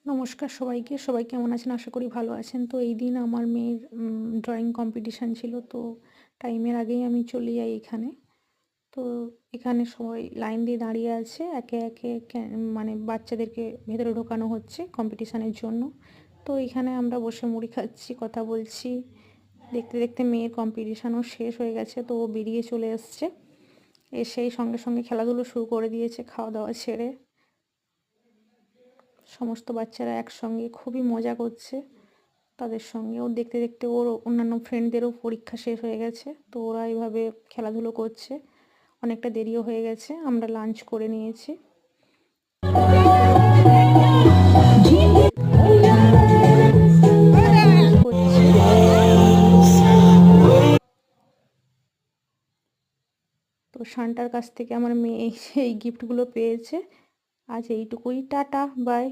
নমস্কার সবাইকে। সবাই কেমন আছেন? আশা করি ভালো আছেন। তো এই দিন আমার মেয়ের ড্রয়িং কম্পিটিশন ছিল। তো টাইমের আগেই আমি চলে যাই এখানে। তো এখানে সবাই লাইন দিয়ে দাঁড়িয়ে আছে। একে, একে মানে বাচ্চাদেরকে ভেতরে ঢোকানো হচ্ছে কম্পিটিশনের জন্য। তো এখানে আমরা বসে মুড়ি খাচ্ছি, কথা বলছি। দেখতে, দেখতে মেয়ের কম্পিটিশনও শেষ হয়ে গেছে। তো ও বেরিয়ে চলে এসছে। এসেই সঙ্গে, সঙ্গে খেলাধুলো শুরু করে দিয়েছে খাওয়া-দাওয়া ছেড়ে। সমস্ত বাচ্চারা একসঙ্গে খুবই মজা করছে তাদের সঙ্গে। ও দেখতে দেখতে ওর অন্যান্য ফ্রেন্ডদেরও পরীক্ষা শেষ হয়ে গেছে। তো ওরা এইভাবে খেলাধুলো করছে। অনেকটা দেরিও হয়ে গেছে। আমরা লাঞ্চ করে নিয়েছি। তো শান্তার কাছ থেকে আমার মেয়ে এই গিফটগুলো পেয়েছে। আজ এইটুকুই। Tata, by.